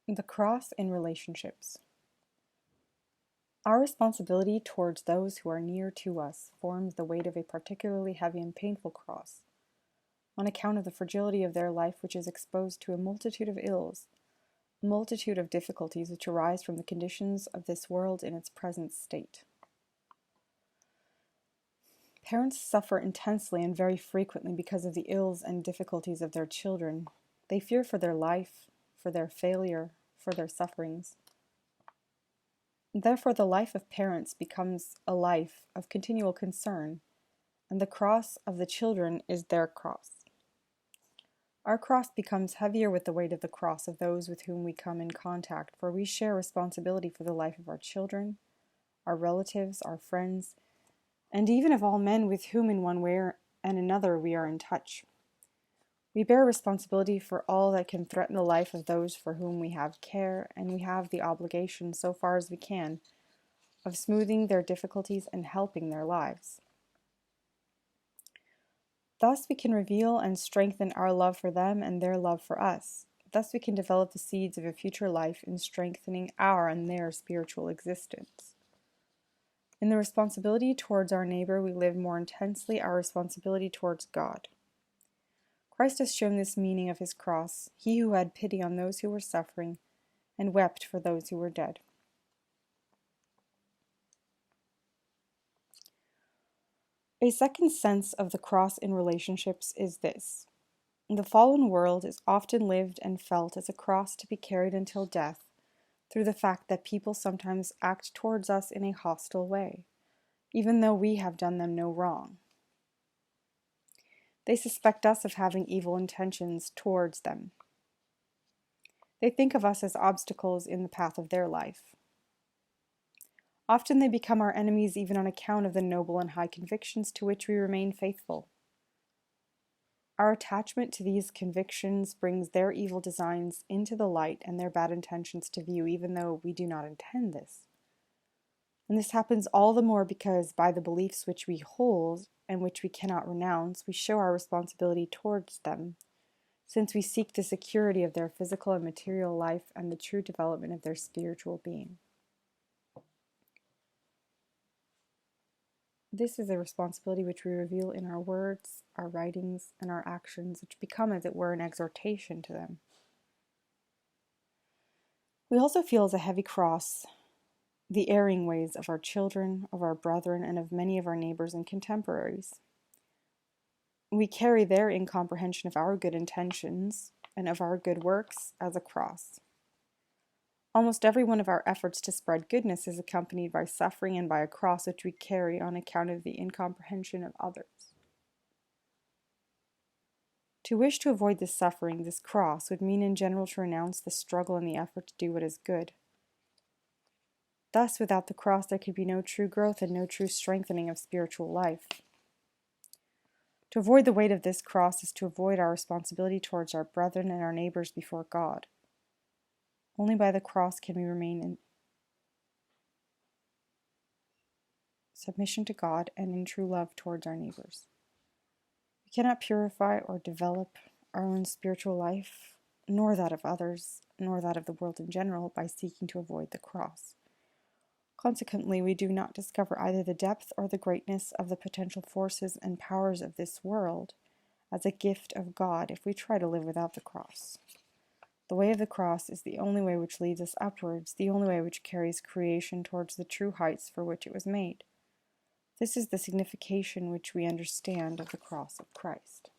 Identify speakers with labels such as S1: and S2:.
S1: The cross in relationships. Our responsibility towards those who are near to us forms the weight of a particularly heavy and painful cross, on account of the fragility of their life, which is exposed to a multitude of ills, a multitude of difficulties which arise from the conditions of this world in its present state. Parents suffer intensely and very frequently because of the ills and difficulties of their children. They fear for their life, for their failure, for their sufferings. Therefore, the life of parents becomes a life of continual concern, and the cross of the children is their cross. Our cross becomes heavier with the weight of the cross of those with whom we come in contact, for we share responsibility for the life of our children, our relatives, our friends, and even of all men with whom in one way and another we are in touch. We bear responsibility for all that can threaten the life of those for whom we have care, and we have the obligation, so far as we can, of smoothing their difficulties and helping their lives. Thus we can reveal and strengthen our love for them and their love for us. Thus we can develop the seeds of a future life in strengthening our and their spiritual existence. In the responsibility towards our neighbor, we live more intensely our responsibility towards God. Christ has shown this meaning of his cross, he who had pity on those who were suffering and wept for those who were dead. A second sense of the cross in relationships is this. The fallen world is often lived and felt as a cross to be carried until death, through the fact that people sometimes act towards us in a hostile way, even though we have done them no wrong. They suspect us of having evil intentions towards them. They think of us as obstacles in the path of their life. Often they become our enemies even on account of the noble and high convictions to which we remain faithful. Our attachment to these convictions brings their evil designs into the light and their bad intentions to view, even though we do not intend this. And this happens all the more because by the beliefs which we hold and which we cannot renounce, we show our responsibility towards them, since we seek the security of their physical and material life and the true development of their spiritual being. This is a responsibility which we reveal in our words, our writings, and our actions, which become, as it were, an exhortation to them. We also feel as a heavy cross the erring ways of our children, of our brethren, and of many of our neighbors and contemporaries. We carry their incomprehension of our good intentions and of our good works as a cross. Almost every one of our efforts to spread goodness is accompanied by suffering and by a cross which we carry on account of the incomprehension of others. To wish to avoid this suffering, this cross, would mean in general to renounce the struggle and the effort to do what is good. Thus, without the cross, there could be no true growth and no true strengthening of spiritual life. To avoid the weight of this cross is to avoid our responsibility towards our brethren and our neighbors before God. Only by the cross can we remain in submission to God and in true love towards our neighbors. We cannot purify or develop our own spiritual life, nor that of others, nor that of the world in general, by seeking to avoid the cross. Consequently, we do not discover either the depth or the greatness of the potential forces and powers of this world as a gift of God if we try to live without the cross. The way of the cross is the only way which leads us upwards, the only way which carries creation towards the true heights for which it was made. This is the signification which we understand of the cross of Christ.